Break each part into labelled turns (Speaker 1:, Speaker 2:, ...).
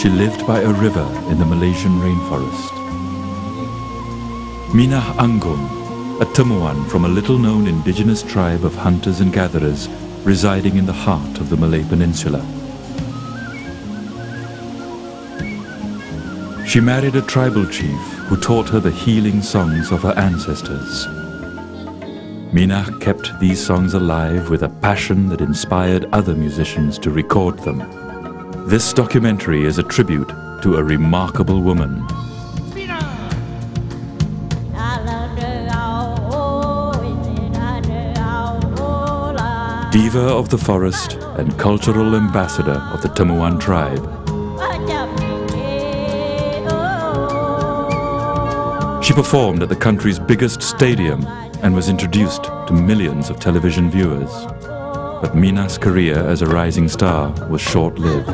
Speaker 1: She lived by a river in the Malaysian rainforest. Minah Anggung, a Temuan from a little-known indigenous tribe of hunters and gatherers residing in the heart of the Malay Peninsula. She married a tribal chief who taught her the healing songs of her ancestors. Minah kept these songs alive with a passion that inspired other musicians to record them. This documentary is a tribute to a remarkable woman. Diva of the forest and cultural ambassador of the Temuan tribe. She performed at the country's biggest stadium and was introduced to millions of television viewers. But Minah's career as a rising star was short-lived.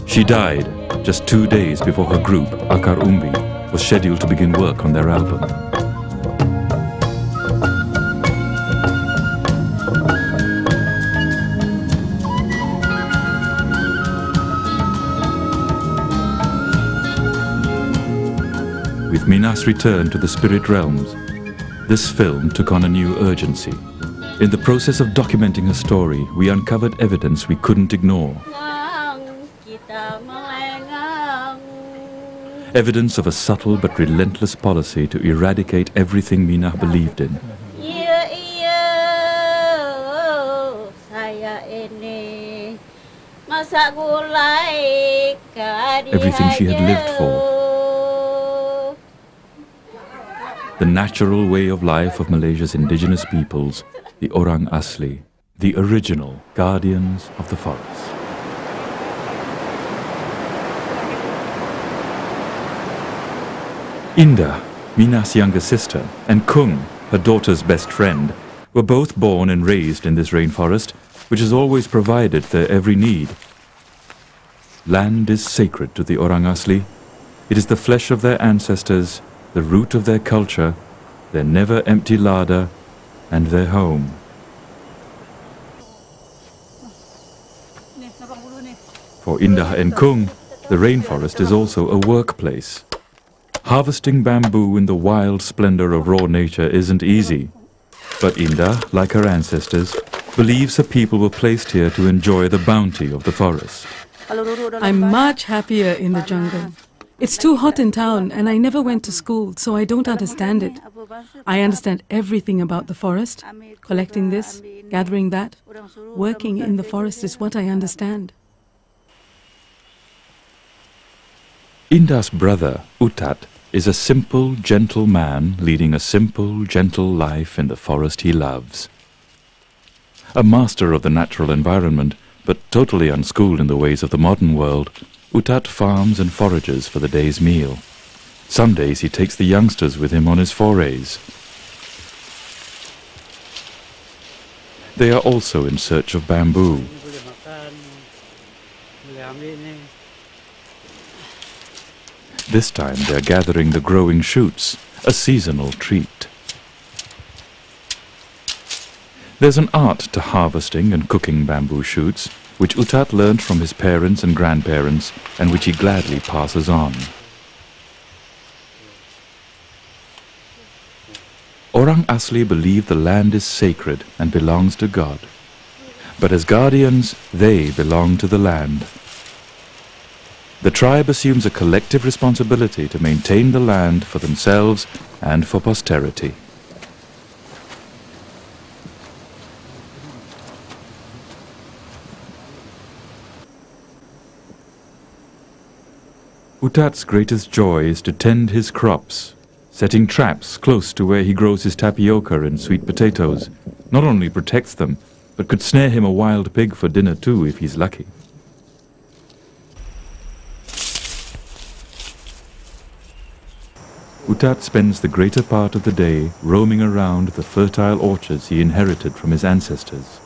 Speaker 1: She died just 2 days before her group, Akar Umbi, was scheduled to begin work on their album. With Minah's return to the spirit realms, this film took on a new urgency. In the process of documenting her story, we uncovered evidence we couldn't ignore. Evidence of a subtle but relentless policy to eradicate everything Minah believed in. Everything she had lived for. The natural way of life of Malaysia's indigenous peoples, the Orang Asli, the original guardians of the forest. Indah, Minah's younger sister, and Kung, her daughter's best friend, were both born and raised in this rainforest, which has always provided their every need. Land is sacred to the Orang Asli. It is the flesh of their ancestors, the root of their culture, their never-empty larder, and their home. For Indah and Kung, the rainforest is also a workplace. Harvesting bamboo in the wild splendor of raw nature isn't easy. But Indah, like her ancestors, believes her people were placed here to enjoy the bounty of the forest.
Speaker 2: I'm much happier in the jungle. It's too hot in town and I never went to school, so I don't understand it. I understand everything about the forest. Collecting this, gathering that. Working in the forest is what I understand.
Speaker 1: Indah's brother, Utat, is a simple, gentle man leading a simple, gentle life in the forest he loves. A master of the natural environment, but totally unschooled in the ways of the modern world, Utat farms and forages for the day's meal. Some days he takes the youngsters with him on his forays. They are also in search of bamboo. This time they are gathering the growing shoots, a seasonal treat. There's an art to harvesting and cooking bamboo shoots, which Utat learned from his parents and grandparents, and which he gladly passes on. Orang Asli believe the land is sacred and belongs to God. But as guardians, they belong to the land. The tribe assumes a collective responsibility to maintain the land for themselves and for posterity. Utat's greatest joy is to tend his crops, setting traps close to where he grows his tapioca and sweet potatoes. Not only protects them, but could snare him a wild pig for dinner too if he's lucky. Utat spends the greater part of the day roaming around the fertile orchards he inherited from his ancestors.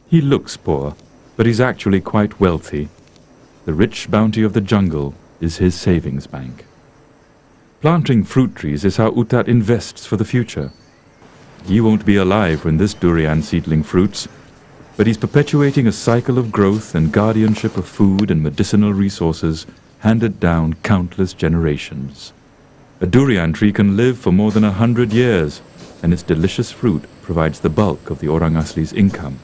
Speaker 1: He looks poor, but he's actually quite wealthy. The rich bounty of the jungle is his savings bank. Planting fruit trees is how Utat invests for the future. He won't be alive when this durian seedling fruits. but he's perpetuating a cycle of growth and guardianship of food and medicinal resources handed down countless generations. A durian tree can live for more than 100 years, and its delicious fruit provides the bulk of the Orang Asli's income.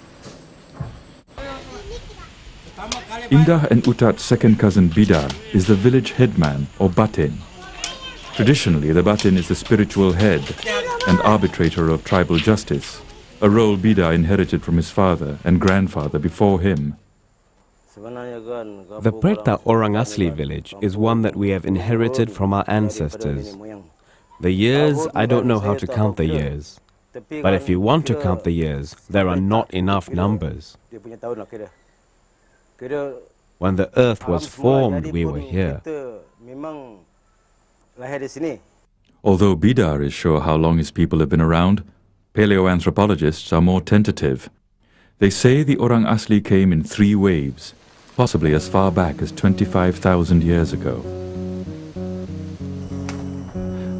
Speaker 1: Indah and Utat's second cousin Bidar is the village headman or batin. Traditionally, the batin is the spiritual head and arbitrator of tribal justice, a role Bidar inherited from his father and grandfather before him.
Speaker 3: The Temuan Orang Asli village is one that we have inherited from our ancestors. The years, I don't know how to count the years. But if you want to count the years, there are not enough numbers. When the earth was formed, we were here.
Speaker 1: Although Bidar is sure how long his people have been around, paleoanthropologists are more tentative. They say the Orang Asli came in 3 waves, possibly as far back as 25,000 years ago.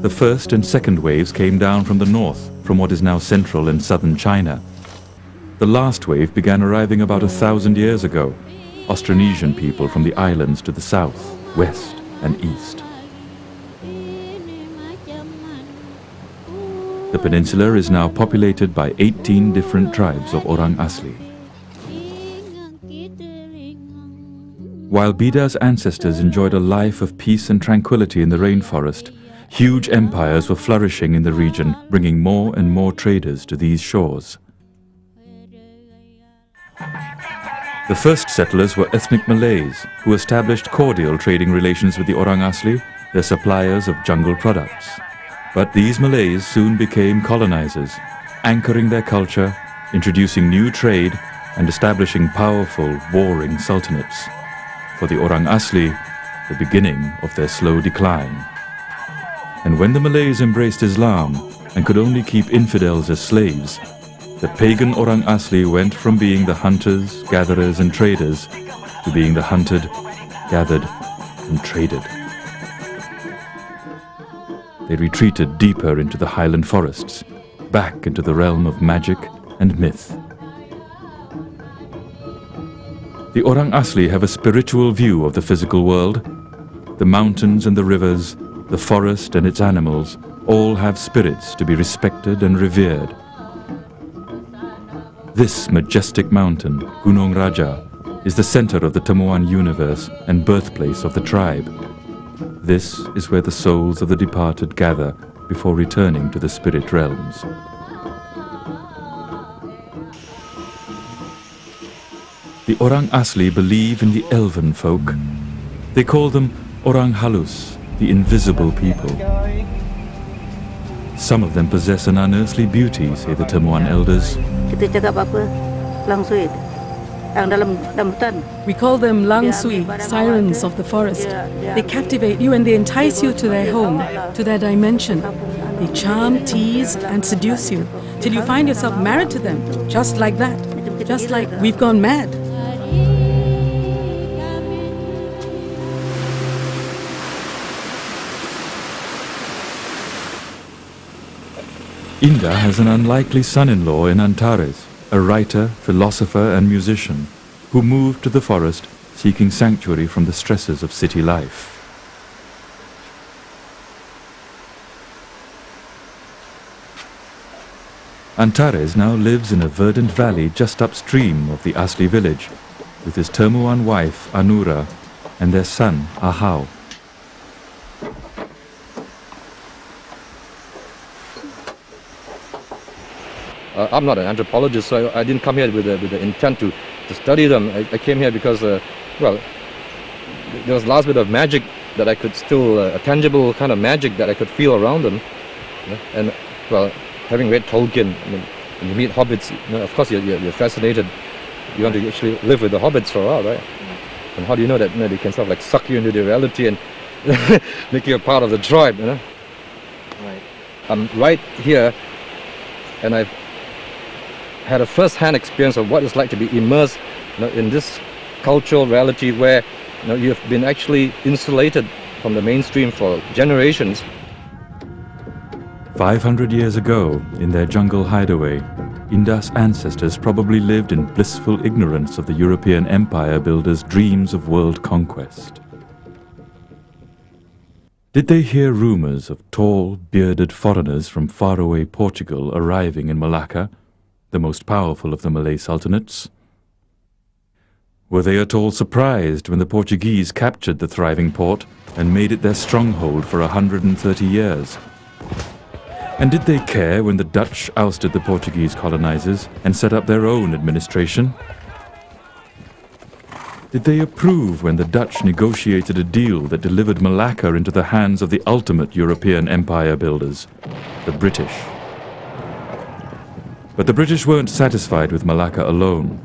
Speaker 1: The first and second waves came down from the north, from what is now central and southern China. The last wave began arriving about 1,000 years ago, Austronesian people from the islands to the south, west and east. The peninsula is now populated by 18 different tribes of Orang Asli. While Bidar's ancestors enjoyed a life of peace and tranquility in the rainforest, huge empires were flourishing in the region, bringing more and more traders to these shores. The first settlers were ethnic Malays, who established cordial trading relations with the Orang Asli, their suppliers of jungle products. But these Malays soon became colonizers, anchoring their culture, introducing new trade, and establishing powerful, warring sultanates. For the Orang Asli, the beginning of their slow decline. And when the Malays embraced Islam and could only keep infidels as slaves, the pagan Orang Asli went from being the hunters, gatherers and traders to being the hunted, gathered and traded. They retreated deeper into the highland forests, back into the realm of magic and myth. The Orang Asli have a spiritual view of the physical world. The mountains and the rivers, the forest and its animals, all have spirits to be respected and revered. This majestic mountain, Gunung Raja, is the center of the Temuan universe and birthplace of the tribe. This is where the souls of the departed gather before returning to the spirit realms. The Orang Asli believe in the elven folk. They call them Orang Halus, the invisible people. Some of them possess an unearthly beauty, say the Temuan elders.
Speaker 2: We call them Lang Sui, sirens of the forest. They captivate you and they entice you to their home, to their dimension. They charm, tease and seduce you till you find yourself married to them, just like that, just like we've gone mad.
Speaker 1: Indah has an unlikely son-in-law in Antares, a writer, philosopher and musician, who moved to the forest seeking sanctuary from the stresses of city life. Antares now lives in a verdant valley just upstream of the Asli village, with his Temuan wife Anura and their son Ahau.
Speaker 4: I'm not an anthropologist, so I didn't come here with the intent to study them. I came here because, well, there was a last bit of magic that I could still, a tangible kind of magic that I could feel around them. And, well, having read Tolkien, I mean, when you meet hobbits, of course you're fascinated. You want to actually live with the hobbits for a while, right? And how do you know that they can sort of like suck you into their reality and make you a part of the tribe, Right. I'm right here, and I've had a first-hand experience of what it's like to be immersed in this cultural reality where you've been actually insulated from the mainstream for generations.
Speaker 1: 500 years ago, in their jungle hideaway, Indah's ancestors probably lived in blissful ignorance of the European empire builders' dreams of world conquest. Did they hear rumors of tall, bearded foreigners from faraway Portugal arriving in Malacca, the most powerful of the Malay sultanates? Were they at all surprised when the Portuguese captured the thriving port and made it their stronghold for 130 years? And did they care when the Dutch ousted the Portuguese colonizers and set up their own administration? Did they approve when the Dutch negotiated a deal that delivered Malacca into the hands of the ultimate European empire builders, the British? But the British weren't satisfied with Malacca alone.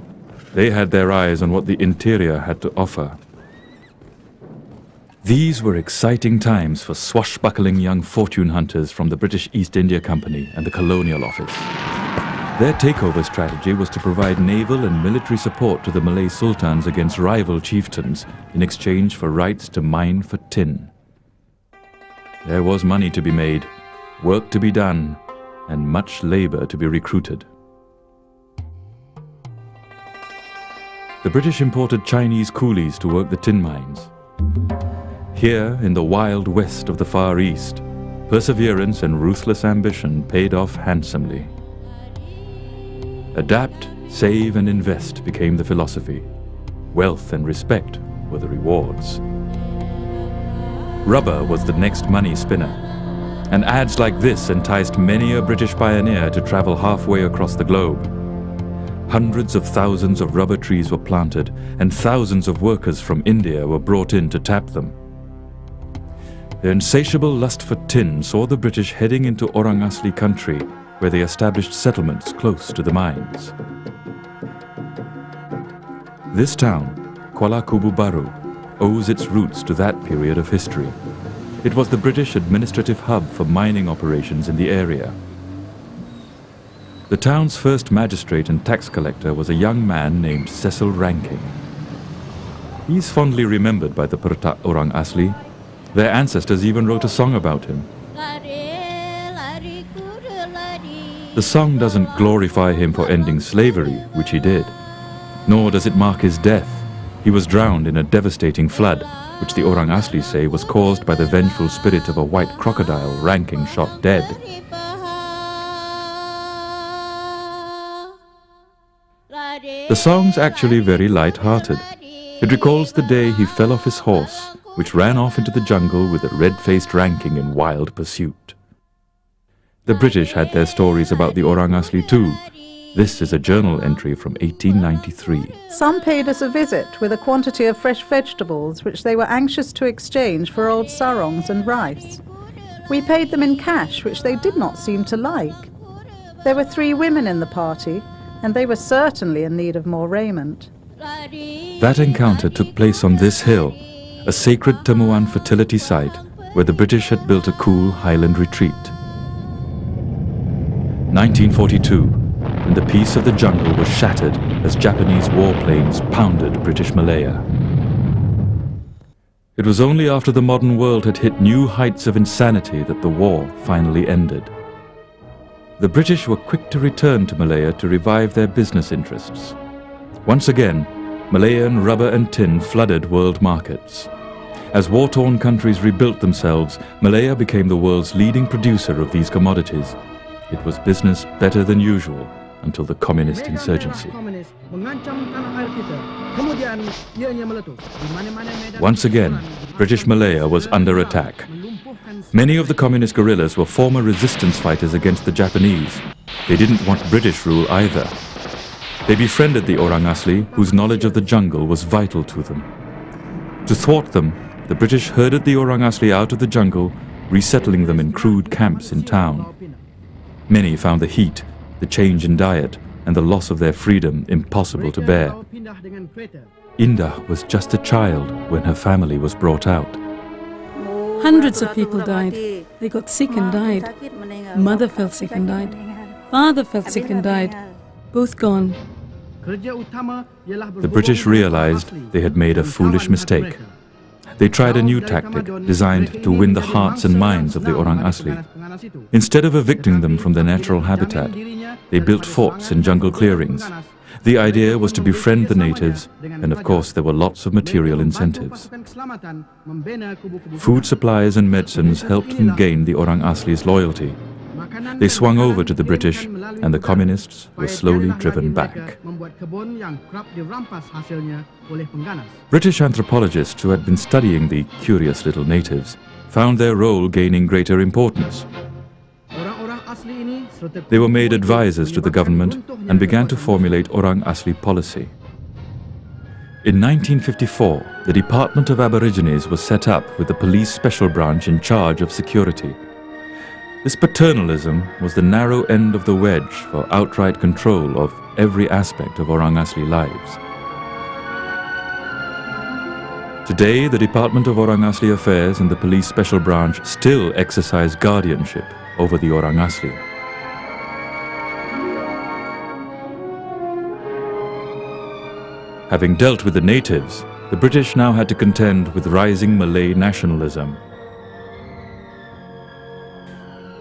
Speaker 1: They had their eyes on what the interior had to offer. These were exciting times for swashbuckling young fortune hunters from the British East India Company and the Colonial Office. Their takeover strategy was to provide naval and military support to the Malay sultans against rival chieftains in exchange for rights to mine for tin. There was money to be made, work to be done, and much labor to be recruited. The British imported Chinese coolies to work the tin mines. Here, in the wild west of the Far East, perseverance and ruthless ambition paid off handsomely. Adapt, save and invest became the philosophy. Wealth and respect were the rewards. Rubber was the next money spinner, and ads like this enticed many a British pioneer to travel halfway across the globe. Hundreds of thousands of rubber trees were planted, and thousands of workers from India were brought in to tap them. Their insatiable lust for tin saw the British heading into Orang Asli country, where they established settlements close to the mines. This town, Kuala Kubu Baru, owes its roots to that period of history. It was the British administrative hub for mining operations in the area. The town's first magistrate and tax collector was a young man named Cecil Ranking. He's fondly remembered by the Pertak Orang Asli. Their ancestors even wrote a song about him. The song doesn't glorify him for ending slavery, which he did, nor does it mark his death. He was drowned in a devastating flood, which the Orang Asli say was caused by the vengeful spirit of a white crocodile Ranking shot dead. The song's actually very light-hearted. It recalls the day he fell off his horse, which ran off into the jungle with a red-faced Ranking in wild pursuit. The British had their stories about the Orang Asli too. This is a journal entry from 1893.
Speaker 5: Some paid us a visit with a quantity of fresh vegetables which they were anxious to exchange for old sarongs and rice. We paid them in cash, which they did not seem to like. There were 3 women in the party, and they were certainly in need of more raiment.
Speaker 1: That encounter took place on this hill, a sacred Temuan fertility site where the British had built a cool highland retreat. 1942, and the peace of the jungle was shattered as Japanese warplanes pounded British Malaya. It was only after the modern world had hit new heights of insanity that the war finally ended. The British were quick to return to Malaya to revive their business interests. Once again, Malayan rubber and tin flooded world markets. As war-torn countries rebuilt themselves, Malaya became the world's leading producer of these commodities. It was business better than usual until the communist insurgency. Once again, British Malaya was under attack. Many of the communist guerrillas were former resistance fighters against the Japanese. They didn't want British rule either. They befriended the Orang Asli, whose knowledge of the jungle was vital to them. To thwart them, the British herded the Orang Asli out of the jungle, resettling them in crude camps in town. Many found the heat, the change in diet, and the loss of their freedom impossible to bear. Indah was just a child when her family was brought out.
Speaker 2: Hundreds of people died. They got sick and died. Mother fell sick and died. Father fell sick and died. Both gone.
Speaker 1: The British realized they had made a foolish mistake. They tried a new tactic designed to win the hearts and minds of the Orang Asli. Instead of evicting them from their natural habitat, They built forts in jungle clearings. The idea was to befriend the natives, and of course there were lots of material incentives. Food supplies and medicines helped them gain the Orang Asli's loyalty. They swung over to the British, and the communists were slowly driven back. British anthropologists who had been studying the curious little natives found their role gaining greater importance. They were made advisors to the government and began to formulate Orang Asli policy. In 1954, the Department of Aborigines was set up with the police special branch in charge of security. This paternalism was the narrow end of the wedge for outright control of every aspect of Orang Asli lives. Today, the Department of Orang Asli Affairs and the police special branch still exercise guardianship over the Orang Asli. Having dealt with the natives, the British now had to contend with rising Malay nationalism.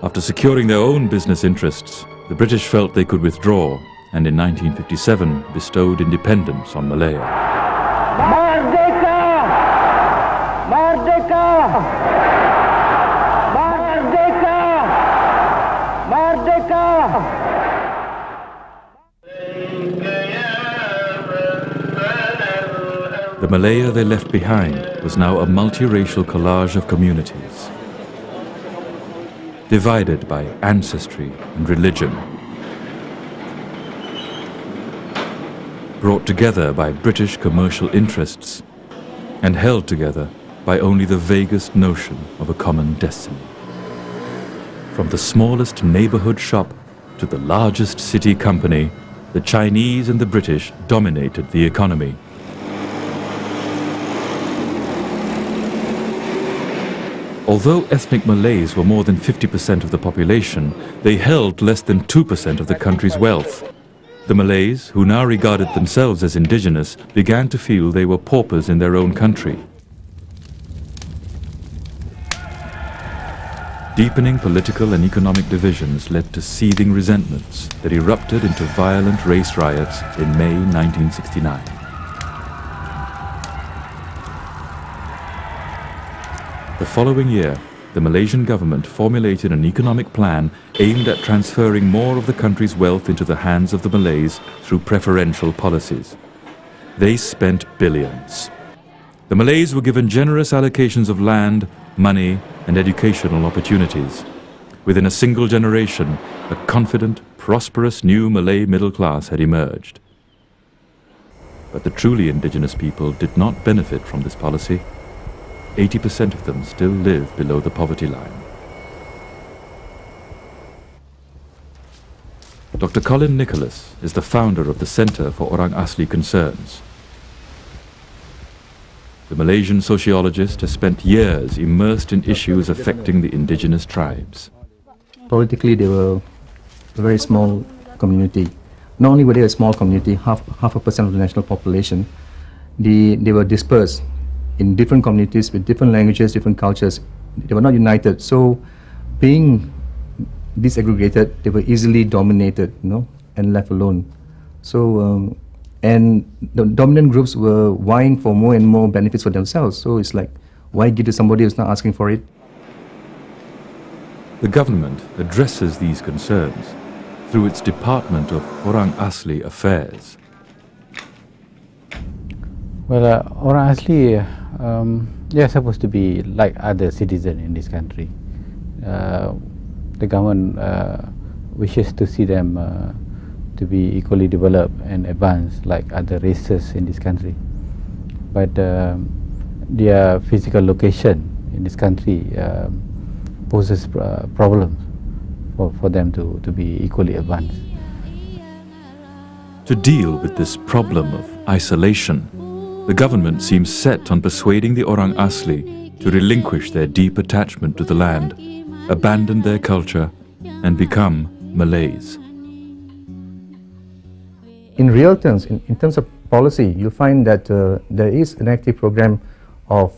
Speaker 1: After securing their own business interests, the British felt they could withdraw, and in 1957 bestowed independence on Malaya.
Speaker 6: Merdeka! Merdeka! Merdeka! Merdeka!
Speaker 1: The Malaya they left behind was now a multiracial collage of communities, divided by ancestry and religion, brought together by British commercial interests, and held together by only the vaguest notion of a common destiny. From the smallest neighborhood shop to the largest city company, the Chinese and the British dominated the economy. Although ethnic Malays were more than 50% of the population, they held less than 2% of the country's wealth. The Malays, who now regarded themselves as indigenous, began to feel they were paupers in their own country. Deepening political and economic divisions led to seething resentments that erupted into violent race riots in May 1969. The following year, the Malaysian government formulated an economic plan aimed at transferring more of the country's wealth into the hands of the Malays through preferential policies. They spent billions. The Malays were given generous allocations of land, money, and educational opportunities. Within a single generation, a confident, prosperous new Malay middle class had emerged. But the truly indigenous people did not benefit from this policy. 80% of them still live below the poverty line. Dr. Colin Nicholas is the founder of the Centre for Orang Asli Concerns. The Malaysian sociologist has spent years immersed in issues affecting the indigenous tribes.
Speaker 7: Politically, they were a very small community. Not only were they a small community, half a percent of the national population, they were dispersed in different communities with different languages, different cultures. They were not united. So, being disaggregated, they were easily dominated, and left alone. So, and the dominant groups were vying for more and more benefits for themselves. So it's like, why give to somebody who's not asking for it?
Speaker 1: The government addresses these concerns through its Department of Orang Asli Affairs.
Speaker 8: Well, Orang Asli, they are supposed to be like other citizens in this country. The government wishes to see them to be equally developed and advanced like other races in this country. But their physical location in this country poses problems for them to be equally advanced.
Speaker 1: To deal with this problem of isolation, the government seems set on persuading the Orang Asli to relinquish their deep attachment to the land, abandon their culture, and become Malays.
Speaker 7: In real terms, in terms of policy, you'll find that there is an active program of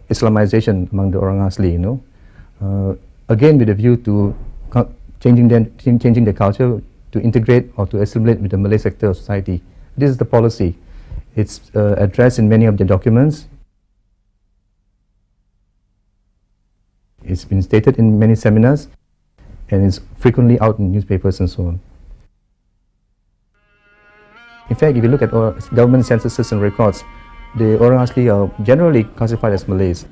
Speaker 7: Islamization among the Orang Asli, again with a view to changing their culture to integrate or to assimilate with the Malay sector of society. This is the policy. It's addressed in many of the documents. It's been stated in many seminars, and it's frequently out in newspapers and so on. In fact, if you look at our government censuses and records, the Orang Asli are generally classified as Malays.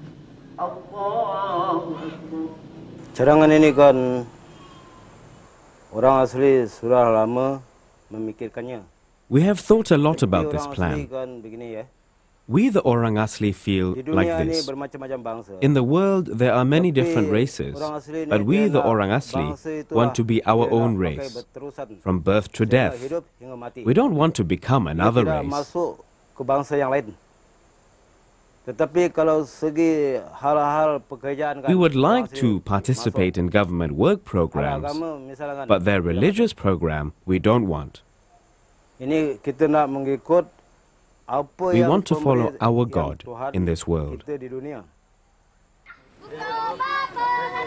Speaker 6: Cadangan ini kan orang asli sudah lama memikirkannya.
Speaker 3: We have thought a lot about this plan. We, the Orang Asli, feel like this. In the world, there are many different races, but we, the Orang Asli, want to be our own race, from birth to death. We don't want to become another race. We would like to participate in government work programs, but their religious program we don't want. We want to follow our God in this world.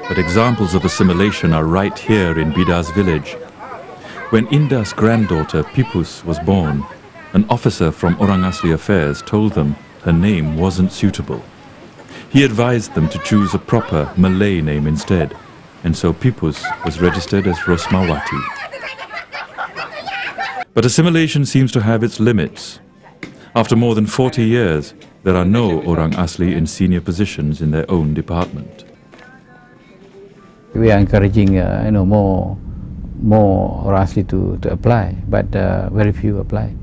Speaker 1: But examples of assimilation are right here in Bida's village. When Indah's granddaughter Pipus was born, an officer from Orang Asli Affairs told them her name wasn't suitable. He advised them to choose a proper Malay name instead, and so Pipus was registered as Rosmawati. But assimilation seems to have its limits. After more than 40 years, there are no Orang Asli in senior positions in their own department.
Speaker 8: We are encouraging, more Orang Asli to apply, but very few apply.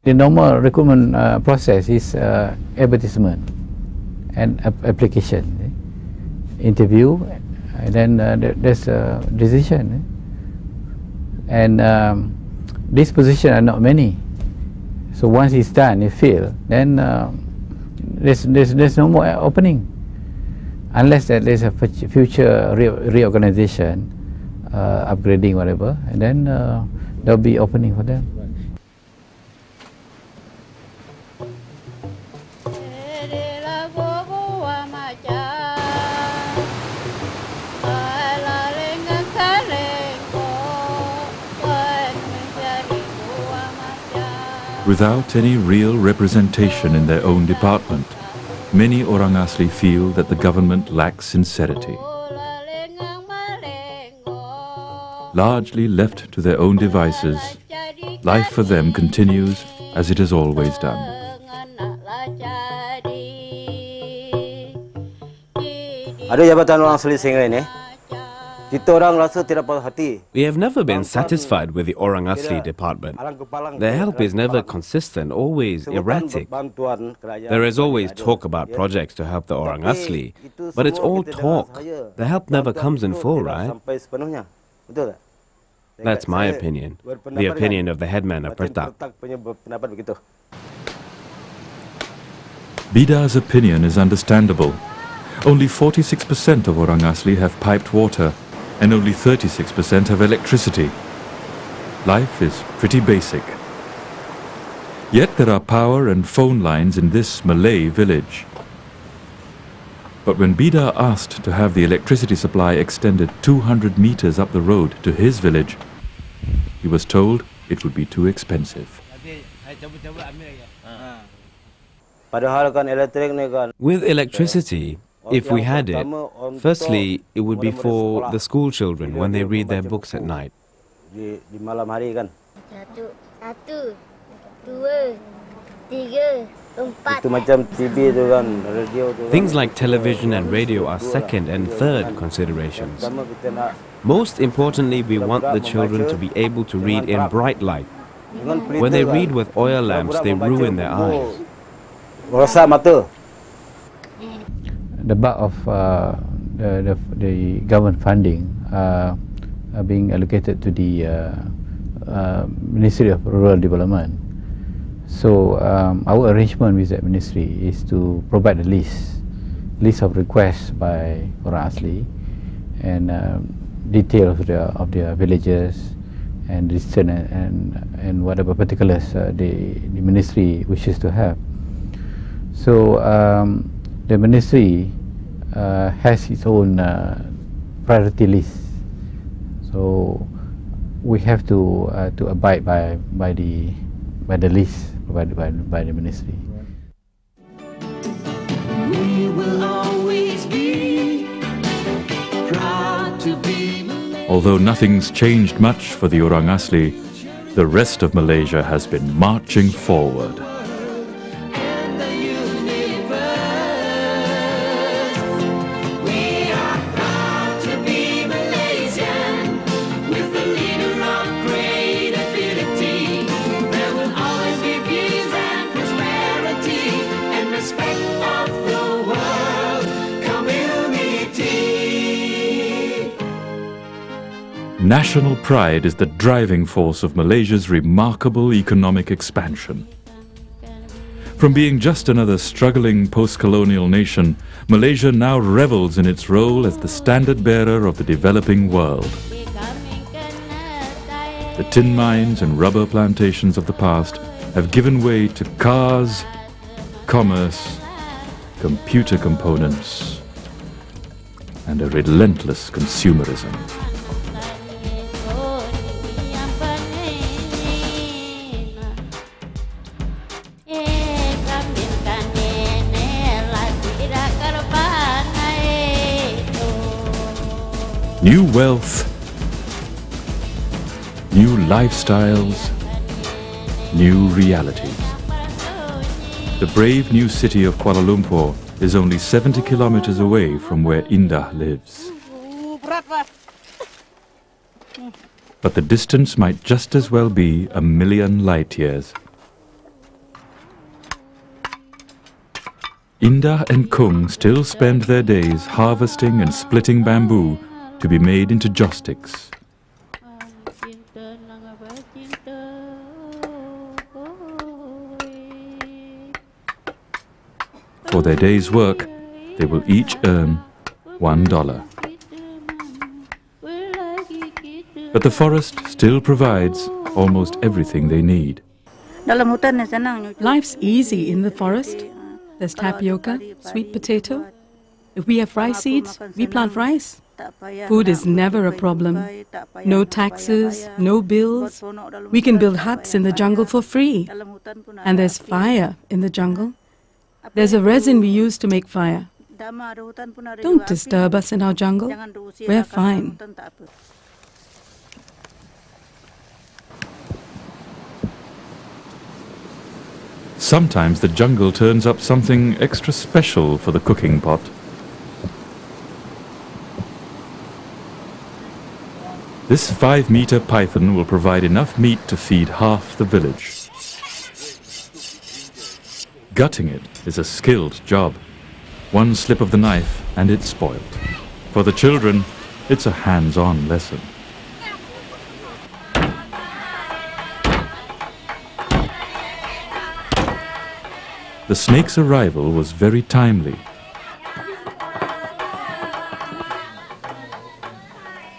Speaker 8: The normal recruitment process is advertisement and application, interview, and then there's a decision. And these positions are not many. So once it's done, it's filled, then there's no more opening, unless there's a future reorganization, upgrading, whatever, and then there'll be opening for them.
Speaker 1: Without any real representation in their own department, many Orang Asli feel that the government lacks sincerity. Largely left to their own devices, life for them continues as it has always done.
Speaker 6: Ada jabatan orang asli sehingga ini. Kita orang rasa tidak puas hati.
Speaker 3: We have never been satisfied with the Orang Asli department. Their help is never consistent, always erratic. There is always talk about projects to help the Orang Asli, but it's all talk. The help never comes in full, right? That's my opinion, the opinion of the headman of Pertak.
Speaker 1: Bida's opinion is understandable. Only 46% of Orang Asli have piped water, and only 36% have electricity. Life is pretty basic. Yet there are power and phone lines in this Malay village. But when Bida asked to have the electricity supply extended 200 meters up the road to his village, he was told it would be too expensive.
Speaker 3: With electricity, if we had it, firstly, it would be for the school children when they read their books at night. Things like television and radio are second and third considerations. Most importantly, we want the children to be able to read in bright light. When they read with oil lamps, they ruin their eyes.
Speaker 8: The bulk of the government funding are being allocated to the Ministry of Rural Development. So our arrangement with that ministry is to provide a list of requests by Orang Asli and details of their villages and distance and whatever particulars the ministry wishes to have. So the ministry has its own priority list. So we have to abide by the list provided by the ministry.
Speaker 9: We will always be proud to be Malay.
Speaker 1: Although nothing's changed much for the Orang Asli, the rest of Malaysia has been marching forward.
Speaker 9: In the universe, we are proud to be Malaysian, with a leader of great ability. There will always be peace and prosperity and respect of the world community.
Speaker 1: National pride is the driving force of Malaysia's remarkable economic expansion. From being just another struggling post-colonial nation, Malaysia now revels in its role as the standard bearer of the developing world. The tin mines and rubber plantations of the past have given way to cars, commerce, computer components, and a relentless consumerism. New wealth, new lifestyles, new realities. The brave new city of Kuala Lumpur is only 70 kilometers away from where Indah lives. But the distance might just as well be a million light years. Indah and Kung still spend their days harvesting and splitting bamboo to be made into joss sticks. For their day's work, they will each earn $1. But the forest still provides almost everything they need.
Speaker 2: Life's easy in the forest. There's tapioca, sweet potato. If we have rice seeds, we plant rice. Food is never a problem. No taxes, no bills. We can build huts in the jungle for free. And there's fire in the jungle. There's a resin we use to make fire. Don't disturb us in our jungle. We're fine.
Speaker 1: Sometimes the jungle turns up something extra special for the cooking pot. This 5-meter python will provide enough meat to feed half the village. Gutting it is a skilled job. One slip of the knife and it's spoiled. For the children, it's a hands-on lesson. The snake's arrival was very timely.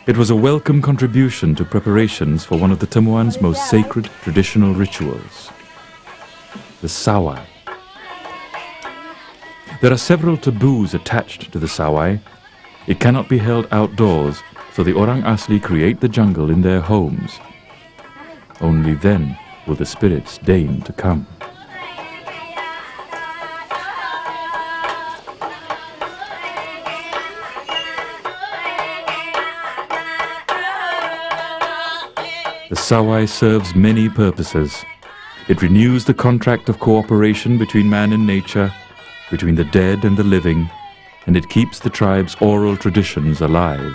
Speaker 1: It was a welcome contribution to preparations for one of the Temuan's most sacred traditional rituals, the sawai. There are several taboos attached to the sawai. It cannot be held outdoors, so the Orang Asli create the jungle in their homes. Only then will the spirits deign to come. The sawai serves many purposes. It renews the contract of cooperation between man and nature, between the dead and the living, and it keeps the tribe's oral traditions alive.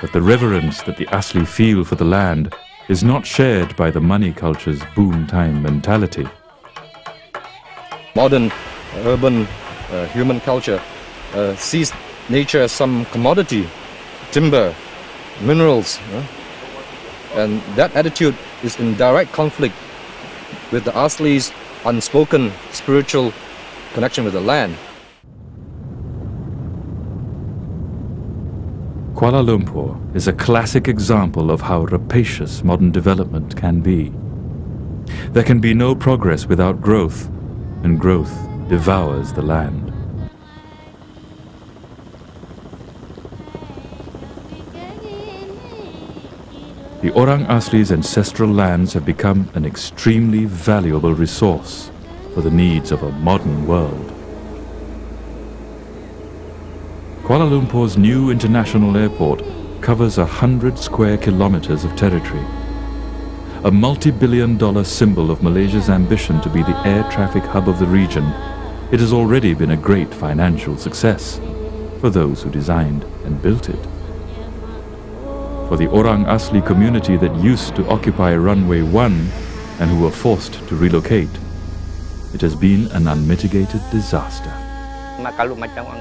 Speaker 1: But the reverence that the Asli feel for the land is not shared by the money culture's boom time mentality.
Speaker 4: Modern, urban, human culture sees nature as some commodity, timber, minerals, and that attitude is in direct conflict with the Asli's unspoken spiritual connection with the land.
Speaker 1: Kuala Lumpur is a classic example of how rapacious modern development can be. There can be no progress without growth, and growth devours the land. The Orang Asli's ancestral lands have become an extremely valuable resource for the needs of a modern world. Kuala Lumpur's new international airport covers 100 square kilometers of territory. A multi-billion-dollar symbol of Malaysia's ambition to be the air traffic hub of the region, it has already been a great financial success for those who designed and built it. For the Orang Asli community that used to occupy runway 1 and who were forced to relocate, it has been an unmitigated disaster.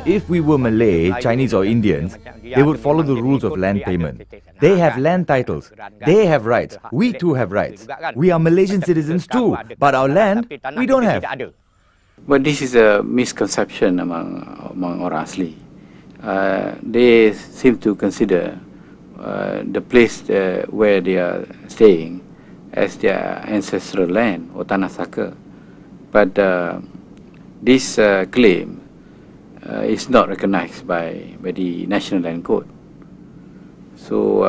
Speaker 10: If we were Malay, Chinese or Indians, they would follow the rules of land payment. They have land titles. They have rights. We too have rights. We are Malaysian citizens too, but our land, we don't have.
Speaker 8: But this is a misconception among Orang Asli. They seem to consider the place where they are staying as their ancestral land or tanah saka. But this claim is not recognized by the National Land Code. So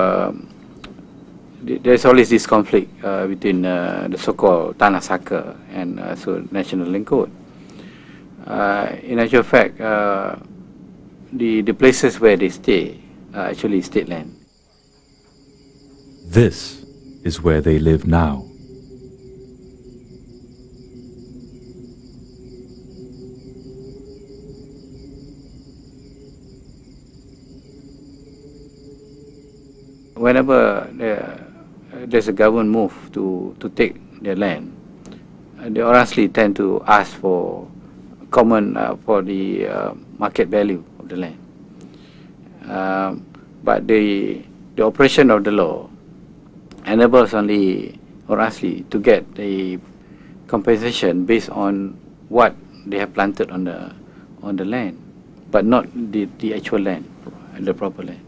Speaker 8: there's always this conflict between the so-called tanah saka and National Land Code. In actual fact, the places where they stay are actually state land.
Speaker 1: This is where they live now.
Speaker 8: Whenever there's a government move to take their land, the Orang Asli tend to ask for common for the market value of the land. But the operation of the law enables only Orang Asli to get the compensation based on what they have planted on the land, but not the actual land, the proper land.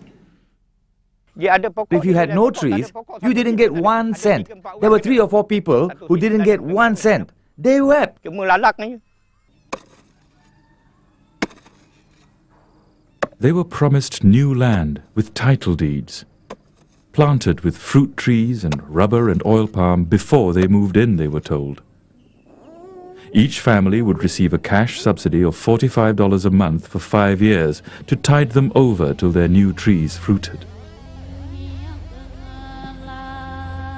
Speaker 10: If you had no trees, you didn't get 1 cent. There were 3 or 4 people who didn't get 1 cent. They wept.
Speaker 1: They were promised new land with title deeds, planted with fruit trees and rubber and oil palm before they moved in, they were told. Each family would receive a cash subsidy of $45 a month for 5 years to tide them over till their new trees fruited.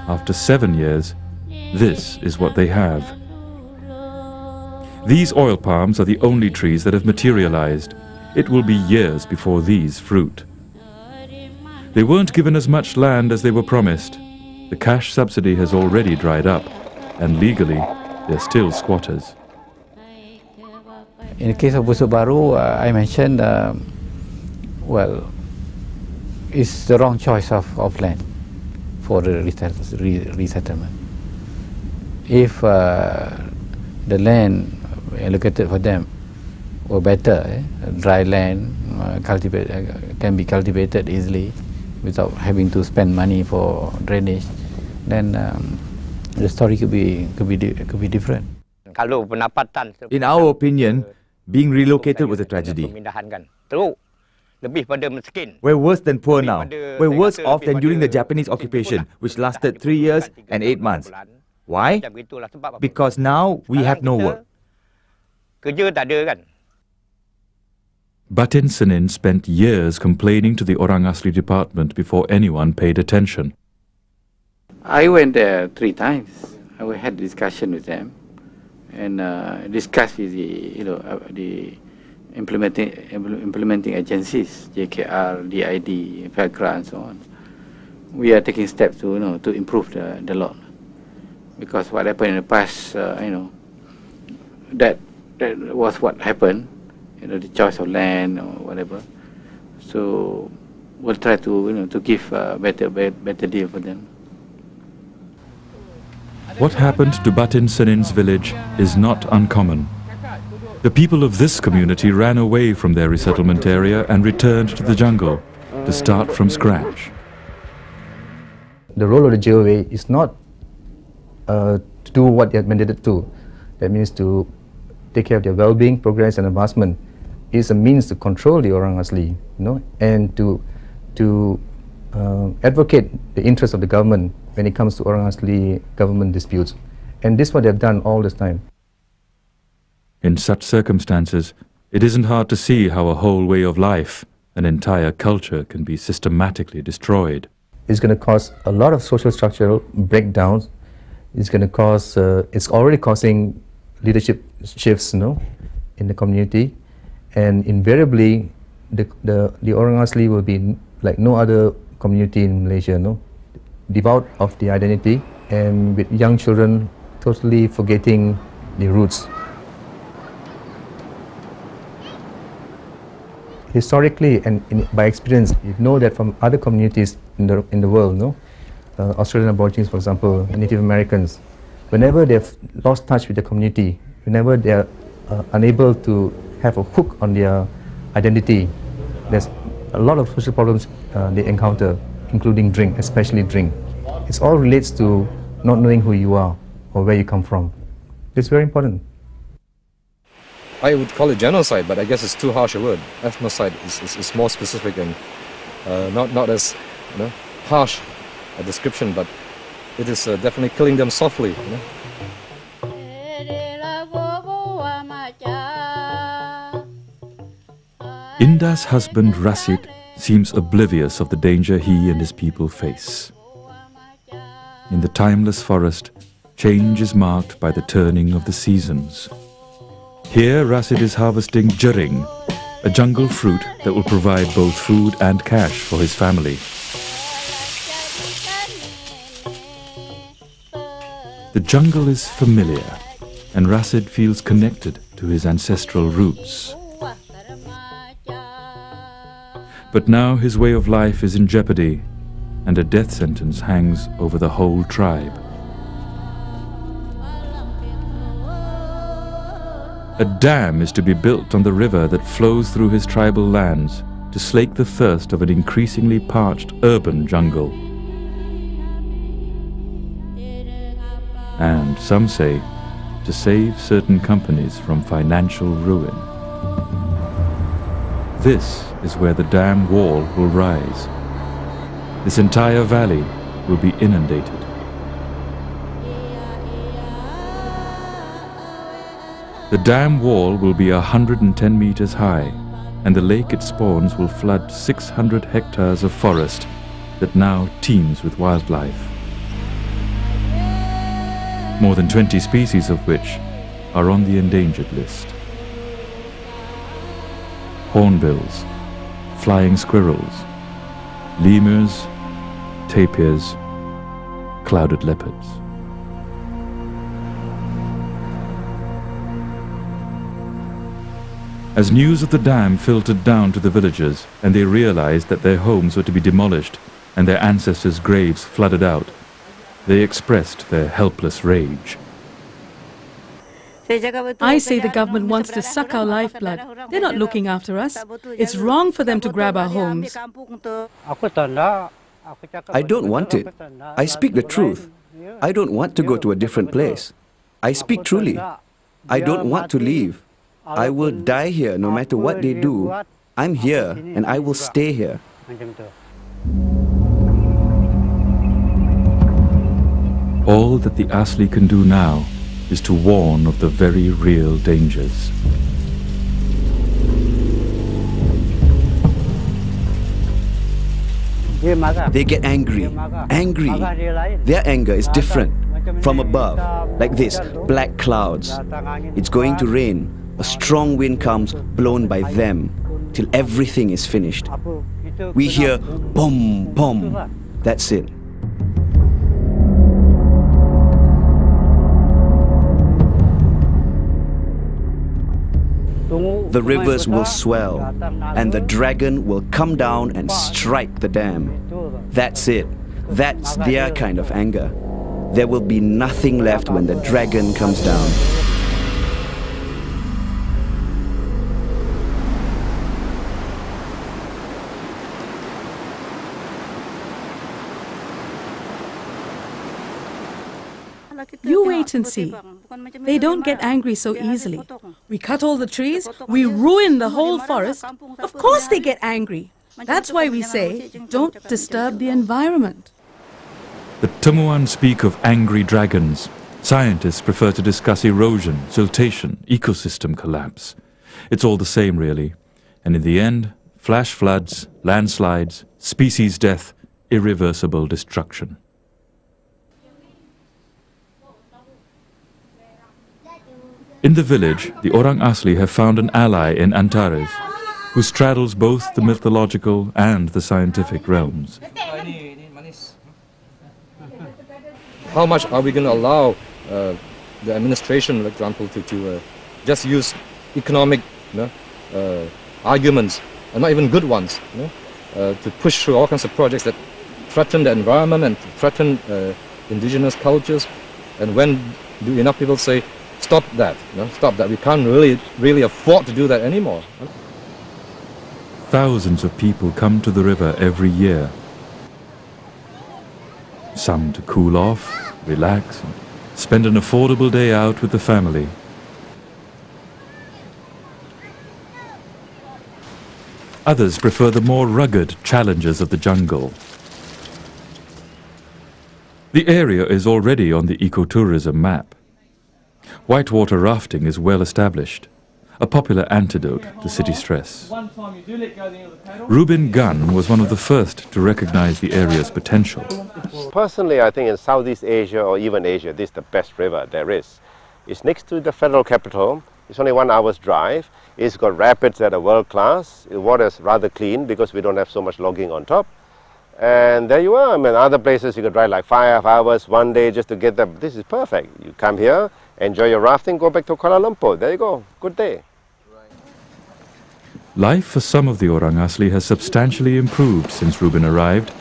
Speaker 1: After 7 years, this is what they have. These oil palms are the only trees that have materialized. It will be years before these fruit. They weren't given as much land as they were promised. The cash subsidy has already dried up, and legally, they're still squatters.
Speaker 8: In the case of Busuk Baru, I mentioned, well, it's the wrong choice of land for the resettlement. If the land allocated for them were better, dry land can be cultivated easily without having to spend money for drainage, then the story could be different.
Speaker 10: In our opinion, being relocated was a tragedy. We're worse than poor now. We're worse off than during the Japanese occupation, which lasted 3 years and 8 months. Why? Because now we have no work.
Speaker 1: Batin Senin spent years complaining to the Orang Asli department before anyone paid attention.
Speaker 8: I went there 3 times. I had a discussion with them and discussed with the implementing agencies, JKR, DID, FACRA, and so on. We are taking steps to improve the law, because what happened in the past, that was what happened, the choice of land or whatever. So we'll try to to give a better deal for them.
Speaker 1: What happened to Batin Senin's village is not uncommon. The people of this community ran away from their resettlement area and returned to the jungle to start from scratch.
Speaker 7: The role of the JOA is not to do what they are mandated to. That means to take care of their well-being, progress and advancement. It is a means to control the Orang Asli, and to advocate the interests of the government when it comes to Orang Asli government disputes. And this is what they've done all this time.
Speaker 1: In such circumstances, it isn't hard to see how a whole way of life, an entire culture, can be systematically destroyed.
Speaker 7: It's going to cause a lot of social structural breakdowns. It's going to cause, it's already causing leadership shifts, in the community. And invariably, the Orang Asli will be like no other community in Malaysia, devout of the identity, and with young children totally forgetting the roots. Historically and by experience, you know that from other communities in the world, Australian Aborigines, for example, Native Americans, whenever they've lost touch with the community, whenever they're unable to have a hook on their identity, there's a lot of social problems they encounter, including drink, especially drink. It all relates to not knowing who you are or where you come from. It's very important.
Speaker 4: I would call it genocide, but I guess it's too harsh a word. Ethnocide is more specific and not as harsh a description, but it is definitely killing them softly.
Speaker 1: Inda's husband Rasid seems oblivious of the danger he and his people face. In the timeless forest, change is marked by the turning of the seasons. Here, Rasid is harvesting jaring, a jungle fruit that will provide both food and cash for his family. The jungle is familiar, and Rasid feels connected to his ancestral roots. But now his way of life is in jeopardy, and a death sentence hangs over the whole tribe. A dam is to be built on the river that flows through his tribal lands to slake the thirst of an increasingly parched urban jungle. And some say, to save certain companies from financial ruin. This is where the dam wall will rise. This entire valley will be inundated. The dam wall will be 110 meters high, and the lake it spawns will flood 600 hectares of forest that now teems with wildlife. More than 20 species of which are on the endangered list. Hornbills, flying squirrels, lemurs, tapirs, clouded leopards. As news of the dam filtered down to the villagers and they realized that their homes were to be demolished and their ancestors' graves flooded out, they expressed their helpless rage.
Speaker 2: I say the government wants to suck our lifeblood. They're not looking after us. It's wrong for them to grab our homes.
Speaker 11: I don't want it. I speak the truth. I don't want to go to a different place. I speak truly. I don't want to leave. I will die here no matter what they do. I'm here and I will stay here.
Speaker 1: All that the Asli can do now is to warn of the very real dangers.
Speaker 11: They get angry. Their anger is different. From above, like this, black clouds. It's going to rain. A strong wind comes, blown by them, till everything is finished. We hear boom, boom. That's it. The rivers will swell, and the dragon will come down and strike the dam. That's it. That's their kind of anger. There will be nothing left when the dragon comes down.
Speaker 2: You wait and see. They don't get angry so easily. We cut all the trees, we ruin the whole forest. Of course they get angry. That's why we say, don't disturb the environment.
Speaker 1: The Temuan speak of angry dragons. Scientists prefer to discuss erosion, siltation, ecosystem collapse. It's all the same, really. And in the end, flash floods, landslides, species death, irreversible destruction. In the village, the Orang Asli have found an ally in Antares, who straddles both the mythological and the scientific realms.
Speaker 4: How much are we going to allow the administration, for example, to just use economic arguments, and not even good ones, to push through all kinds of projects that threaten the environment and threaten indigenous cultures? And when do enough people say, stop that, stop that, we can't really afford to do that anymore?
Speaker 1: Thousands of people come to the river every year. Some to cool off, relax, and spend an affordable day out with the family. Others prefer the more rugged challenges of the jungle. The area is already on the ecotourism map. Whitewater rafting is well established, a popular antidote to city stress. Reuben Gunn was one of the first to recognize the area's potential.
Speaker 12: Personally, I think in Southeast Asia or even Asia, this is the best river there is. It's next to the federal capital. It's only 1 hour's drive. It's got rapids that are world class. The water is rather clean because we don't have so much logging on top. And there you are. I mean, other places you could drive like 5 hours one day just to get there. This is perfect. You come here, enjoy your rafting, go back to Kuala Lumpur. There you go. Good day.
Speaker 1: Life for some of the Orang Asli has substantially improved since Reuben arrived.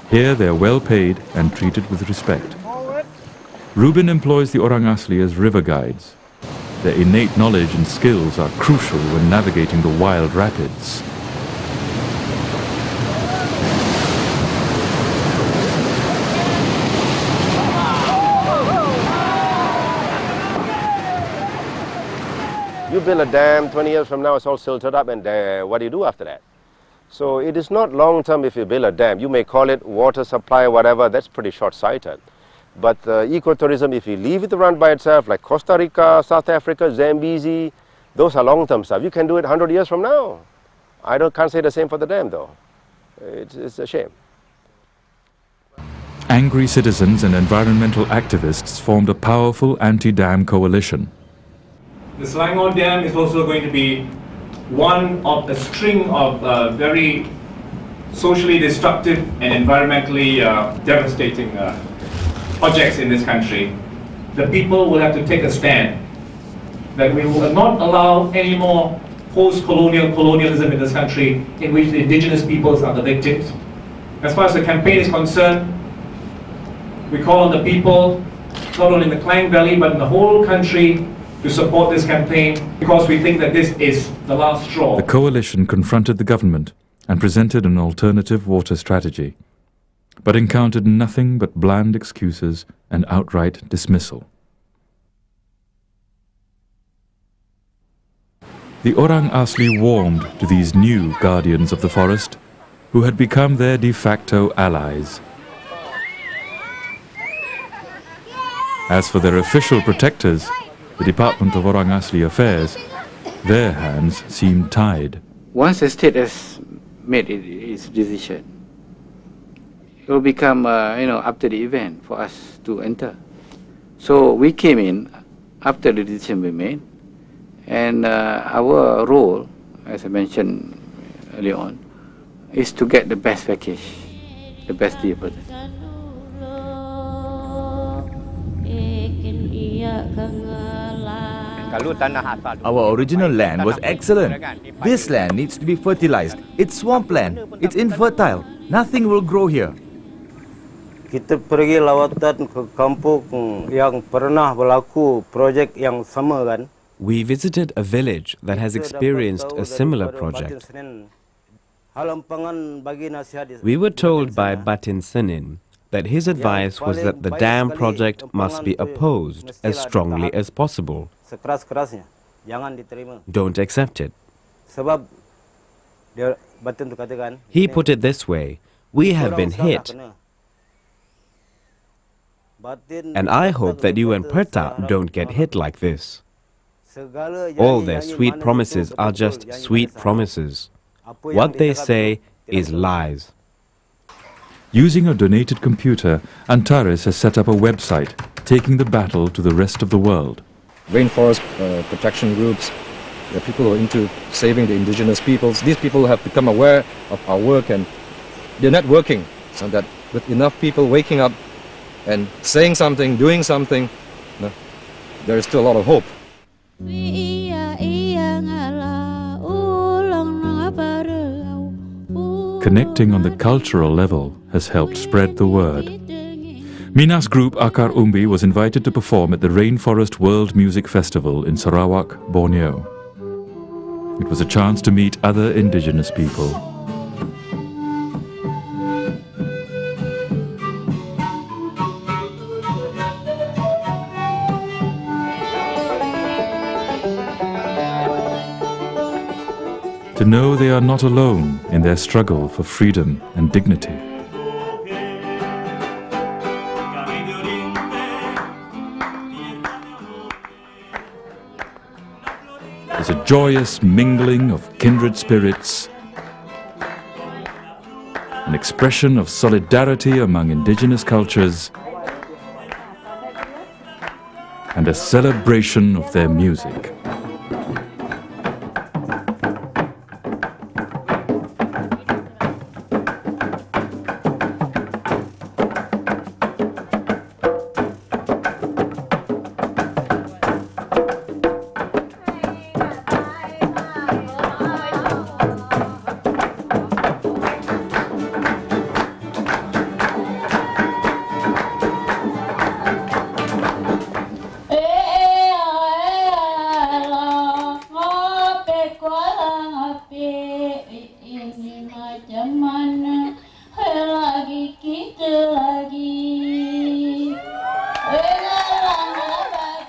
Speaker 1: Here they are well paid and treated with respect. Reuben employs the Orang Asli as river guides. Their innate knowledge and skills are crucial when navigating the wild rapids.
Speaker 12: You build a dam, 20 years from now it's all silted up, and what do you do after that? So it is not long term if you build a dam. You may call it water supply, whatever, that's pretty short-sighted. But ecotourism, if you leave it to run by itself, like Costa Rica, South Africa, Zambezi, those are long-term stuff. You can do it 100 years from now. Can't say the same for the dam, though. It's a shame.
Speaker 1: Angry citizens and environmental activists formed a powerful anti-dam coalition.
Speaker 13: The Selangor Dam is also going to be one of a string of very socially destructive and environmentally devastating projects in this country. The people will have to take a stand that we will not allow any more colonialism in this country in which the indigenous peoples are the victims. As far as the campaign is concerned, we call on the people, not only in the Klang Valley but in the whole country, to support this campaign because we think that this is the last straw.
Speaker 1: The coalition confronted the government and presented an alternative water strategy, but encountered nothing but bland excuses and outright dismissal. The Orang Asli warmed to these new guardians of the forest, who had become their de facto allies. As for their official protectors, the Department of Orang Asli Affairs, their hands seemed tied.
Speaker 8: Once the state has made its decision, it will become, after the event for us to enter. So we came in after the decision we made, and our role, as I mentioned earlier on, is to get the best package, the best deal.
Speaker 10: Our original land was excellent. This land needs to be fertilized. It's swampland. It's infertile. Nothing will grow here.
Speaker 6: Kita pergi lawatan ke kampung yang pernah berlaku projek yang sama kan.
Speaker 3: We visited a village that has experienced a similar project. We were told by Batin Senin that his advice was that the dam project must be opposed as strongly as possible. Don't accept it. He put it this way: we have been hit, and I hope that you and Perta don't get hit like this. All their sweet promises are just sweet promises. What they say is lies.
Speaker 1: Using a donated computer, Antares has set up a website, taking the battle to the rest of the world.
Speaker 4: Rainforest protection groups, the people who are into saving the indigenous peoples. These people have become aware of our work, and they're networking, so that with enough people waking up and saying something, doing something, there is still a lot of hope.
Speaker 1: Connecting on the cultural level has helped spread the word. Mina's group Akar Umbi was invited to perform at the Rainforest World Music Festival in Sarawak, Borneo. It was a chance to meet other indigenous people. To know they are not alone in their struggle for freedom and dignity. There's a joyous mingling of kindred spirits, an expression of solidarity among indigenous cultures, and a celebration of their music.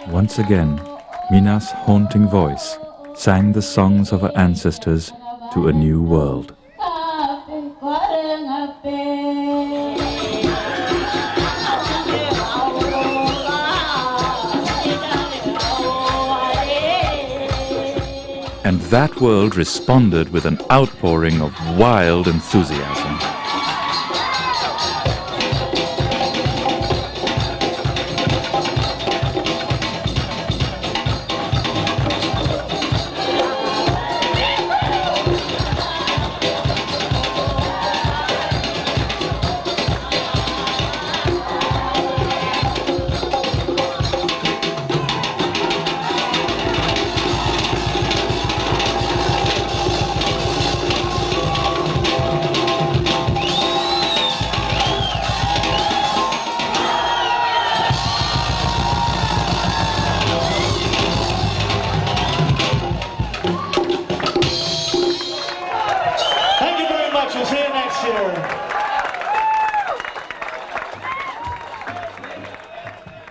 Speaker 1: Once again, Mina's haunting voice sang the songs of her ancestors to a new world. And that world responded with an outpouring of wild enthusiasm.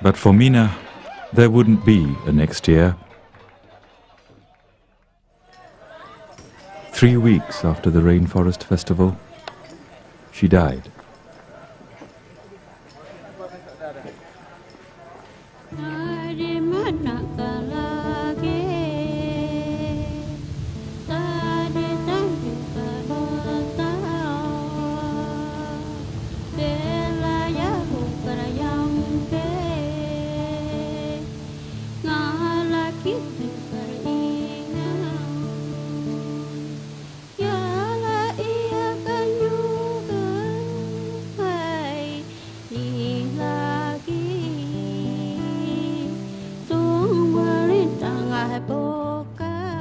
Speaker 1: But for Mina, there wouldn't be a next year. 3 weeks after the Rainforest Festival, she died.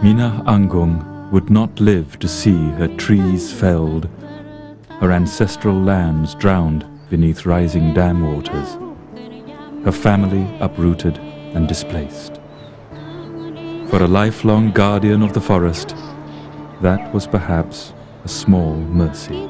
Speaker 1: Mina Anggung would not live to see her trees felled, her ancestral lands drowned beneath rising dam waters, her family uprooted and displaced. For a lifelong guardian of the forest, that was perhaps a small mercy.